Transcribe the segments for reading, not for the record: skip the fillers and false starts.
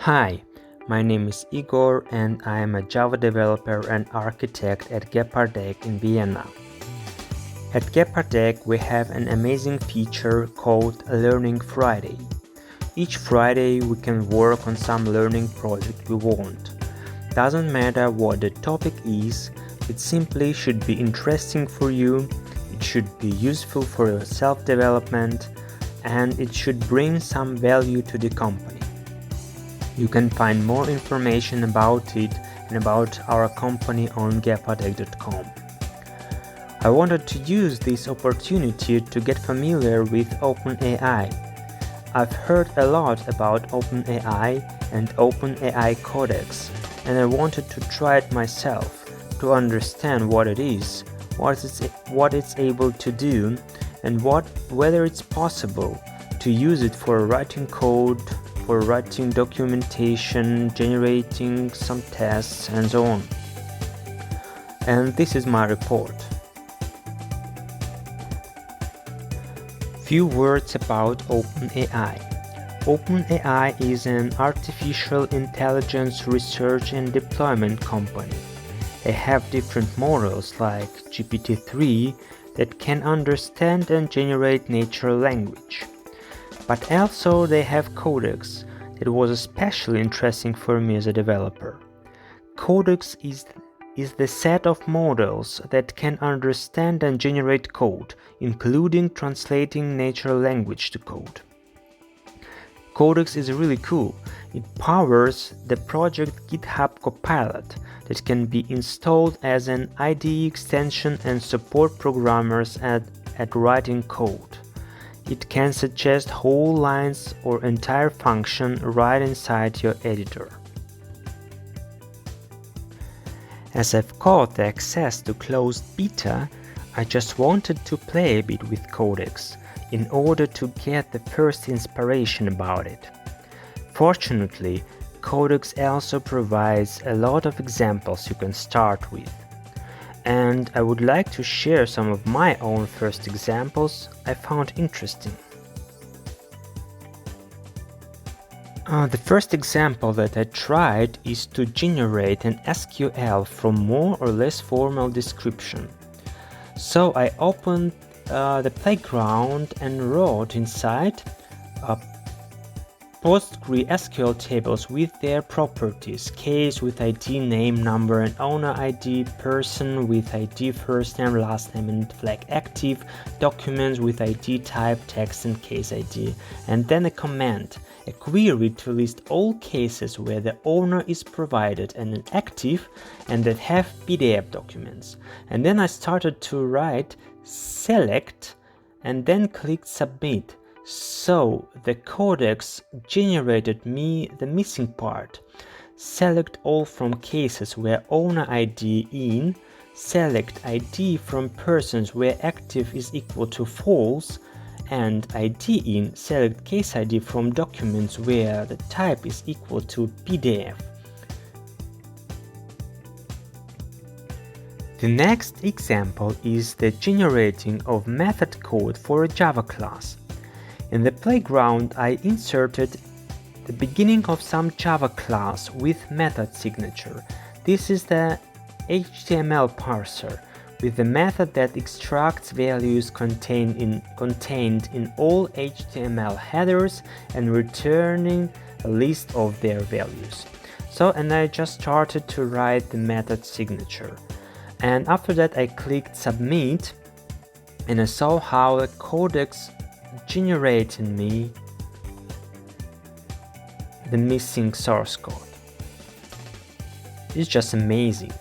Hi, my name is Igor and I am a Java developer and architect at Gepardec in Vienna. At Gepardec we have an amazing feature called Learning Friday. Each Friday we can work on some learning project we want. Doesn't matter what the topic is, it simply should be interesting for you, it should be useful for your self-development, and it should bring some value to the company. You can find more information about it and about our company on gepardec.com. I wanted to use this opportunity to get familiar with openai. I've heard a lot about openai and openai codex, and I wanted to try it myself to understand what it is, what it's able to do, and whether it's possible to use it for writing code, for writing documentation, generating some tests, and so on. And this is my report. Few words about openai. openai is an artificial intelligence research and deployment company. They have different models like GPT-3 that can understand and generate natural language. But also they have codex that was especially interesting for me as a developer. Codex is the set of models that can understand and generate code, including translating natural language to code. Codex is really cool. It powers the project GitHub Copilot that can be installed as an IDE extension and support programmers at writing code. It can suggest whole lines or entire function right inside your editor. As I've got the access to closed beta, I just wanted to play a bit with Codex in order to get the first inspiration about it. Fortunately, Codex also provides a lot of examples you can start with. And I would like to share some of my own first examples I found interesting. The first example that I tried is to generate an SQL from more or less formal description. So I opened the playground and wrote inside PostgreSQL tables with their properties: case with ID, name, number, and owner ID, person with ID, first name, last name, and flag active, documents with ID type, text, and case ID, and then a command, a query to list all cases where the owner is provided and an active and that have PDF documents. And then I started to write select and then clicked submit. So the codex generated me the missing part. Select all from cases where owner ID in, select ID from persons where active is equal to false, and ID in, select case ID from documents where the type is equal to PDF. The next example is the generating of method code for a Java class. In the playground, I inserted the beginning of some Java class with method signature. This is the HTML parser with the method that extracts values contained in all HTML headers and returning a list of their values. And I just started to write the method signature. And after that I clicked submit and I saw how the codex generated me the missing source code. It's just amazing.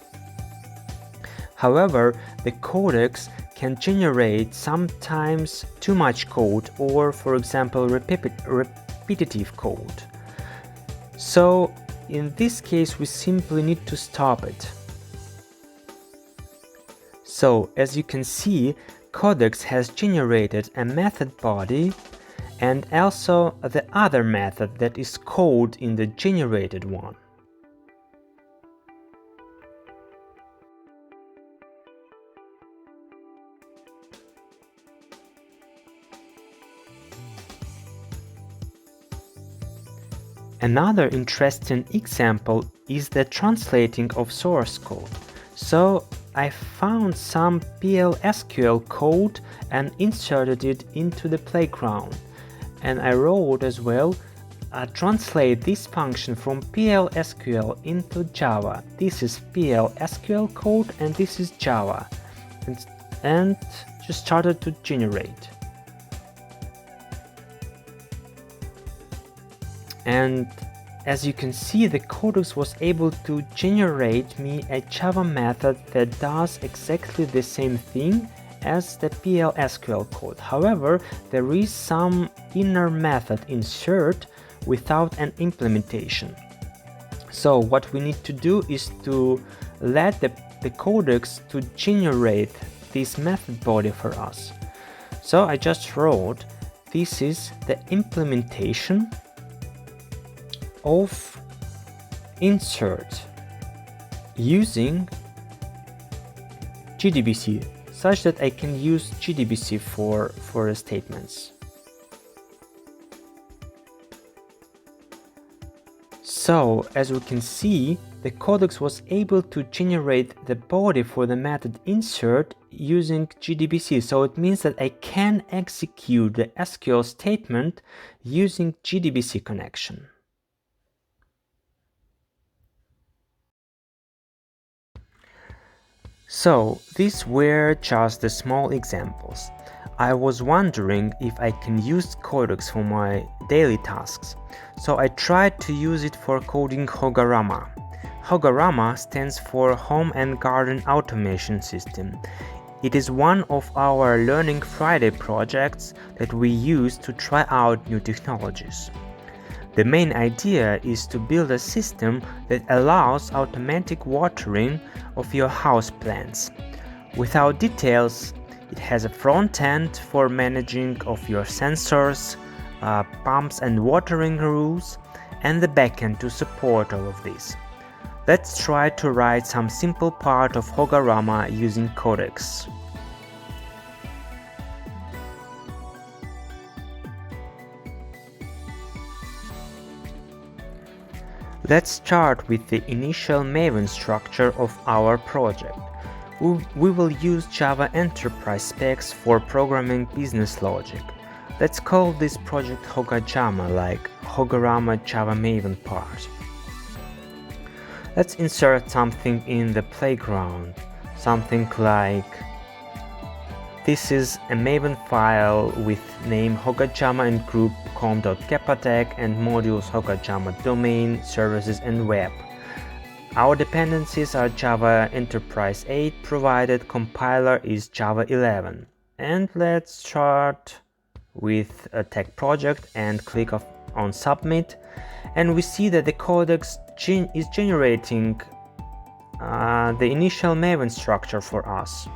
However, the codex can generate sometimes too much code or, for example, repetitive code. So in this case we simply need to stop it. So as you can see, Codex has generated a method body and also the other method that is called in the generated one. Another interesting example is the translating of source code. So I found some PL/SQL code and inserted it into the playground. And I wrote as well, translate this function from PL/SQL into Java. This is PL/SQL code and this is Java. And just started to generate. And as you can see, the codex was able to generate me a Java method that does exactly the same thing as the PL/SQL code. However, there is some inner method insert without an implementation. So what we need to do is to let the codex to generate this method body for us. So I just wrote, this is the implementation of insert using JDBC, such that I can use JDBC for the statements. So as we can see, the codex was able to generate the body for the method insert using JDBC. So it means that I can execute the SQL statement using JDBC connection. So these were just the small examples. I was wondering if I can use codex for my daily tasks. So I tried to use it for coding hogarama. Hogarama stands for Home and Garden Automation System. It is one of our Learning Friday projects that we use to try out new technologies. The main idea is to build a system that allows automatic watering of your house plants. Without details, it has a front end for managing of your sensors, pumps and watering rules, and the backend to support all of this. Let's try to write some simple part of hogarama using codex. Let's start with the initial Maven structure of our project. We will use Java Enterprise specs for programming business logic. Let's call this project Hogarama, like Hogarama Java Maven part. Let's insert something in the playground, something like this is a Maven file with name hogarama and group com.gepardec and modules hogarama domain, services and web. Our dependencies are Java Enterprise 8 provided, compiler is Java 11. And let's start with a tech project and click on submit, and we see that the codex is generating the initial Maven structure for us.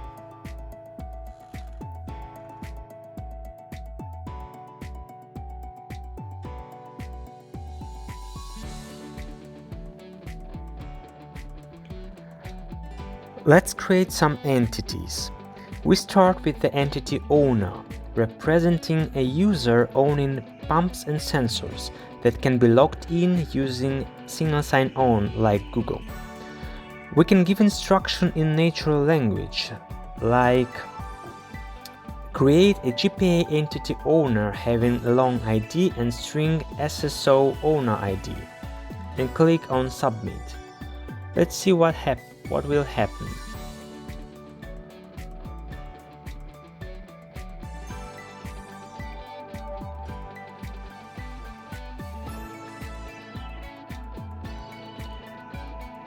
Let's create some entities. We start with the entity owner, representing a user owning pumps and sensors that can be logged in using single sign-on like Google. We can give instruction in natural language, like create a GPA entity owner having long ID and string SSO owner ID, and click on submit. Let's see what will happen.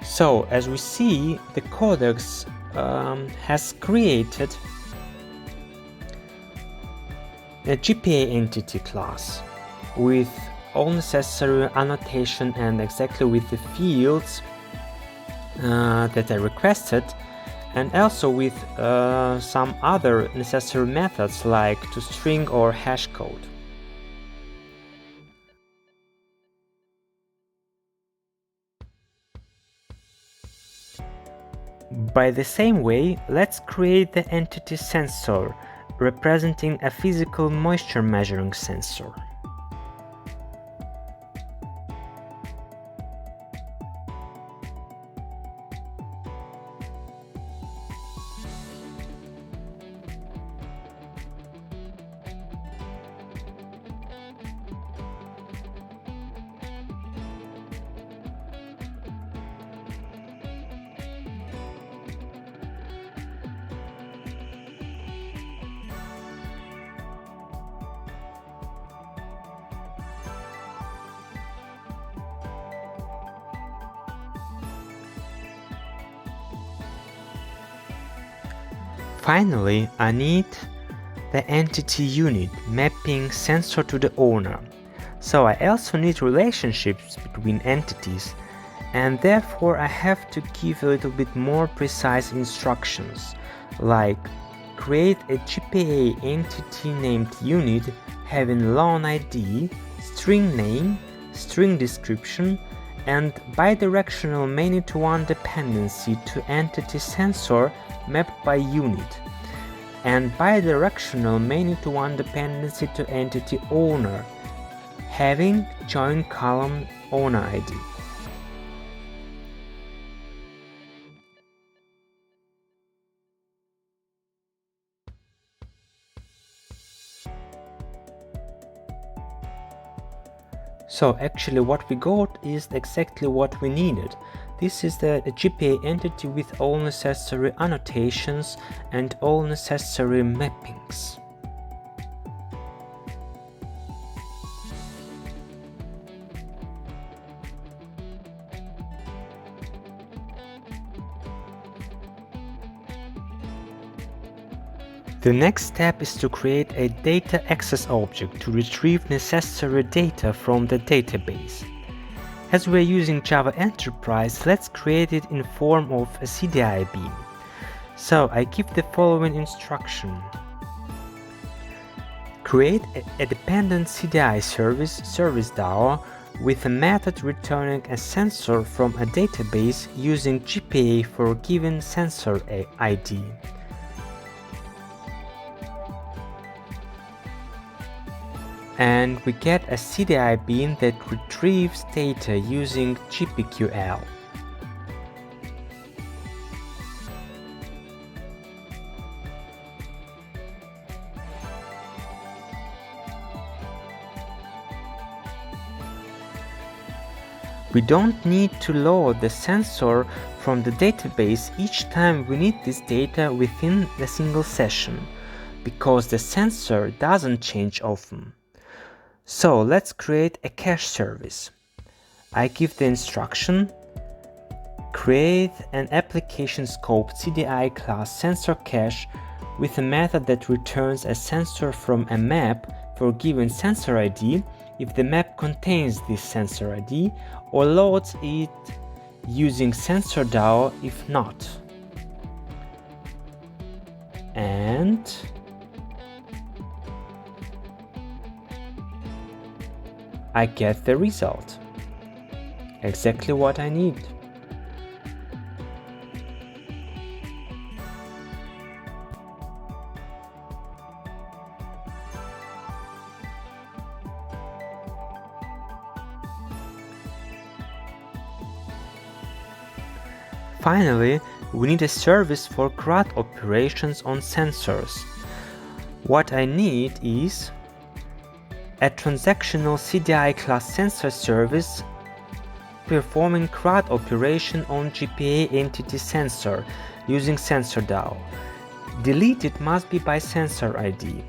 So, as we see, the codex has created a GPA entity class with all necessary annotation and exactly with the fields that I requested, and also with some other necessary methods like toString or hashcode. By the same way, let's create the entity sensor, representing a physical moisture measuring sensor. Finally, I need the entity unit mapping sensor to the owner. So I also need relationships between entities, and therefore I have to give a little bit more precise instructions, like create a GPA entity named unit having lawn ID, string name, string description, and bidirectional many-to-one dependency to entity sensor mapped by unit, and bidirectional many-to-one dependency to entity owner having join column owner ID. So actually what we got is exactly what we needed. This is the GPA entity with all necessary annotations and all necessary mappings. The next step is to create a data access object to retrieve necessary data from the database. As we are using Java Enterprise, let's create it in form of a CDI bean. So I give the following instruction. Create a dependent CDI service DAO with a method returning a sensor from a database using GPA for a given sensor ID. And we get a CDI bean that retrieves data using GPQL. We don't need to load the sensor from the database each time we need this data within a single session, because the sensor doesn't change often. So let's create a cache service. I give the instruction, create an application scope CDI class sensor cache with a method that returns a sensor from a map for a given sensor ID if the map contains this sensor ID, or loads it using sensor DAO if not. And I get the result. Exactly what I need. Finally, we need a service for CRUD operations on sensors. What I need is a transactional CDI class sensor service performing CRUD operation on GPA entity sensor using sensor DAO. Deleted must be by sensor ID.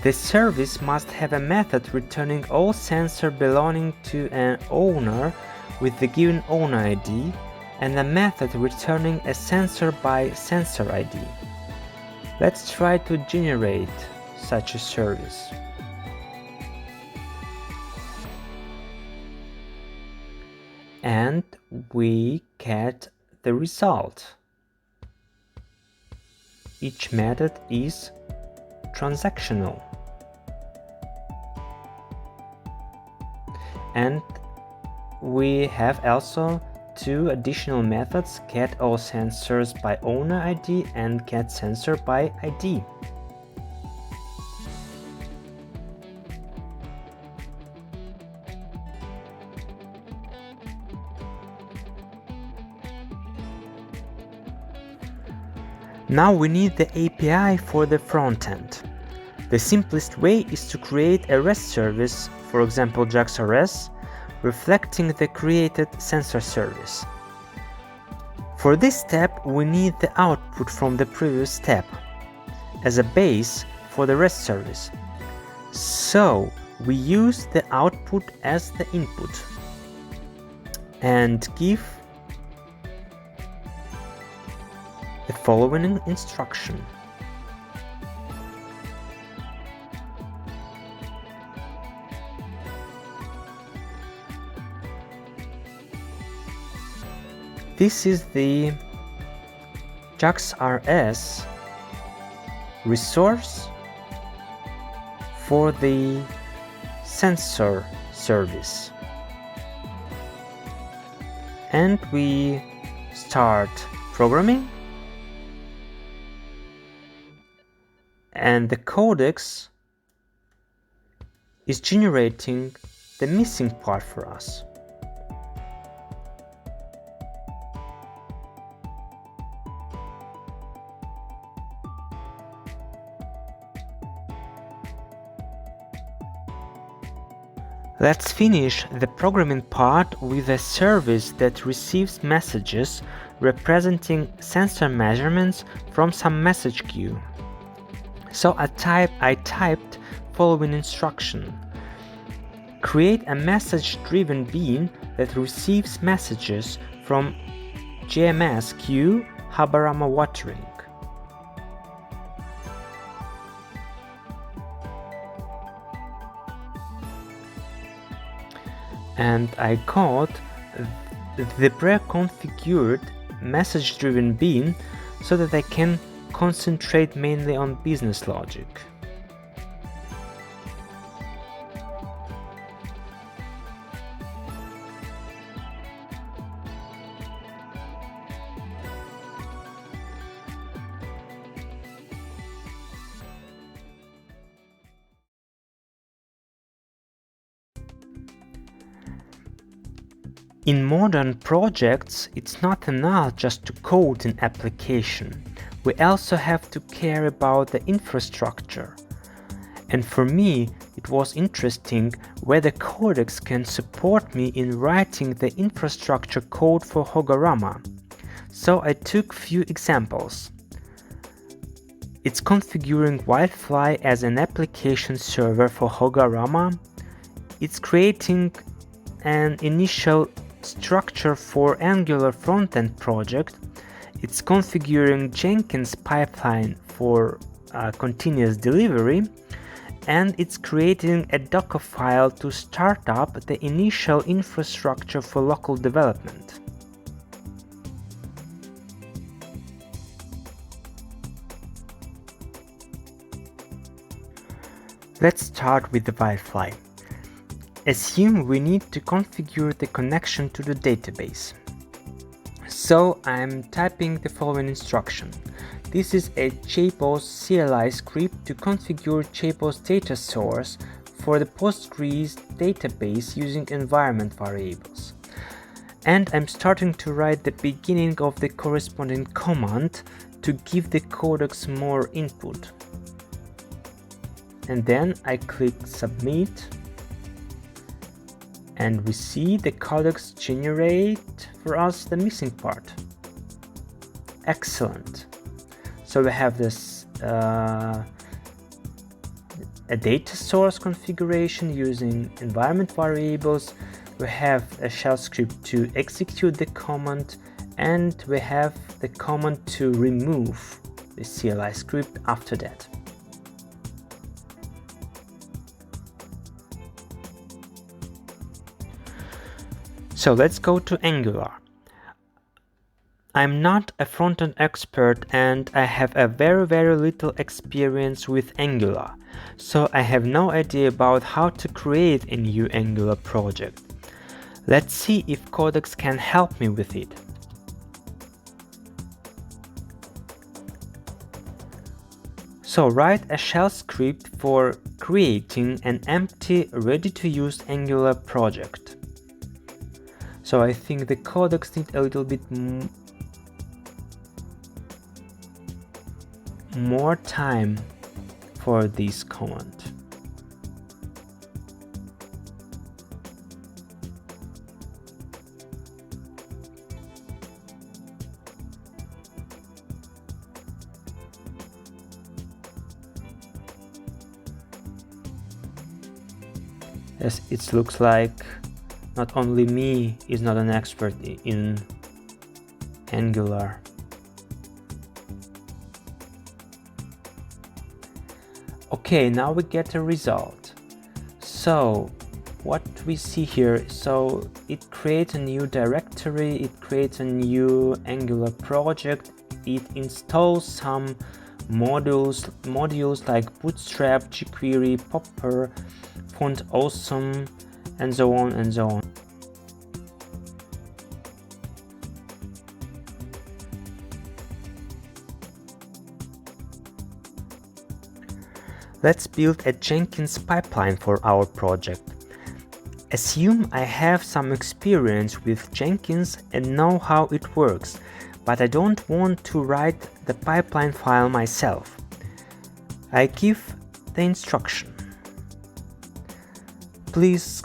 The service must have a method returning all sensor belonging to an owner with the given owner ID, and a method returning a sensor by sensor ID. Let's try to generate such a service. And we get the result. Each method is transactional. And we have also two additional methods, get all sensors by owner ID and get sensor by ID. Now we need the API for the front end. The simplest way is to create a REST service, for example JAX-RS, reflecting the created sensor service. For this step, we need the output from the previous step as a base for the REST service. So we use the output as the input and give the following instruction. This is the JAX-RS resource for the sensor service. And we start programming, and the codex is generating the missing part for us. Let's finish the programming part with a service that receives messages representing sensor measurements from some message queue. So I typed following instruction: create a message-driven bean that receives messages from GMS queue hogarama watering. And I got the pre-configured message-driven bean so that I can concentrate mainly on business logic. In modern projects, it's not enough just to code an application. We also have to care about the infrastructure. And for me, it was interesting whether codex can support me in writing the infrastructure code for hogarama. So I took few examples. It's configuring Wildfly as an application server for hogarama. It's creating an initial structure for Angular frontend project. It's configuring Jenkins pipeline for continuous delivery, and it's creating a Docker file to start up the initial infrastructure for local development. Let's start with the Wildfly. Assume we need to configure the connection to the database. So I'm typing the following instruction. This is a JPOS CLI script to configure JPOS data source for the Postgres database using environment variables. And I'm starting to write the beginning of the corresponding command to give the codex more input. And then I click submit. And we see the codex generate for us the missing part. Excellent. So we have this a data source configuration using environment variables. We have a shell script to execute the command, and we have the command to remove the CLI script after that. So let's go to Angular. I'm not a front-end expert and I have a very little experience with Angular, so I have no idea about how to create a new Angular project. Let's see if codex can help me with it. So write a shell script for creating an empty, ready-to-use Angular project. So I think the codex needs a little bit more time for this command. As it looks like not only me is not an expert in Angular. Okay, now we get a result. So what we see here, so it creates a new directory, it creates a new Angular project, it installs some modules like Bootstrap, jQuery, Popper, Font Awesome, and so on and so on. Let's build a Jenkins pipeline for our project. Assume I have some experience with Jenkins and know how it works, but I don't want to write the pipeline file myself. I give the instruction. Please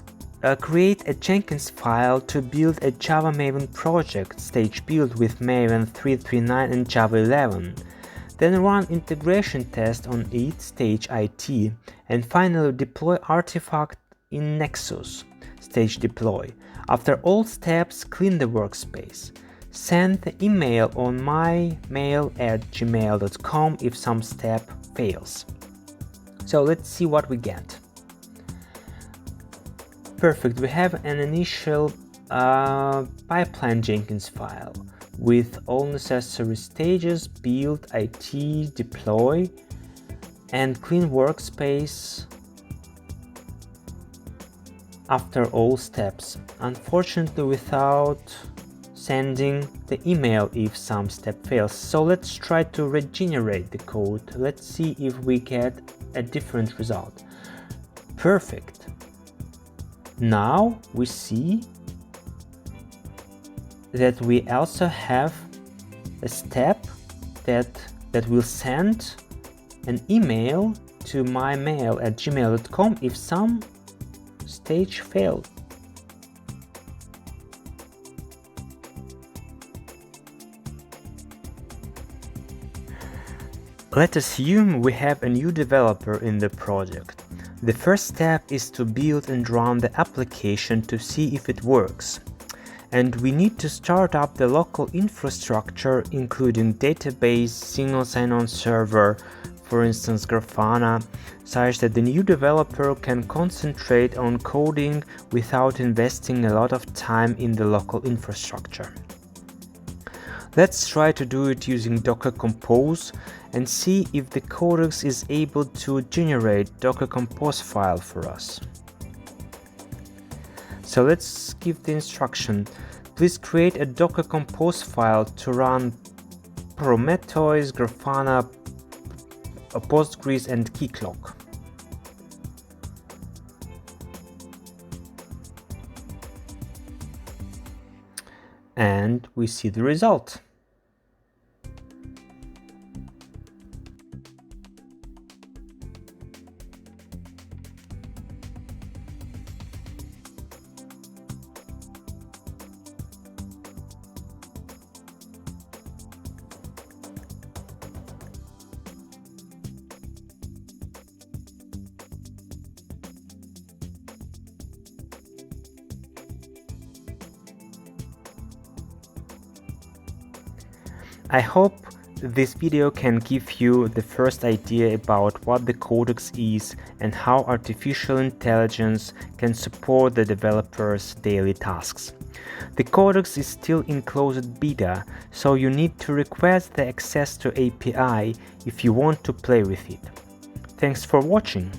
create a Jenkins file to build a Java Maven project, stage build with Maven 3.3.9 and Java 11. Then run integration test on it, stage IT, and finally deploy artifact in Nexus, stage deploy. After all steps, clean the workspace. Send the email on mymail@gmail.com if some step fails. So let's see what we get. Perfect, we have an initial pipeline Jenkins file with all necessary stages: build, IT, deploy, and clean workspace after all steps. Unfortunately, without sending the email if some step fails. So let's try to regenerate the code. Let's see if we get a different result. Perfect. Now we see that we also have a step that will send an email to mymail@gmail.com if some stage failed. Let's assume we have a new developer in the project. The first step is to build and run the application to see if it works. And we need to start up the local infrastructure, including database, single sign-on server, for instance Grafana, such that the new developer can concentrate on coding without investing a lot of time in the local infrastructure. Let's try to do it using Docker Compose and see if the codex is able to generate Docker Compose file for us. So let's give the instruction. Please create a Docker Compose file to run Prometheus, Grafana, Postgres, and Keycloak. And we see the result. I hope this video can give you the first idea about what the codex is and how artificial intelligence can support the developers' daily tasks. The codex is still in closed beta, so you need to request the access to API if you want to play with it. Thanks for watching.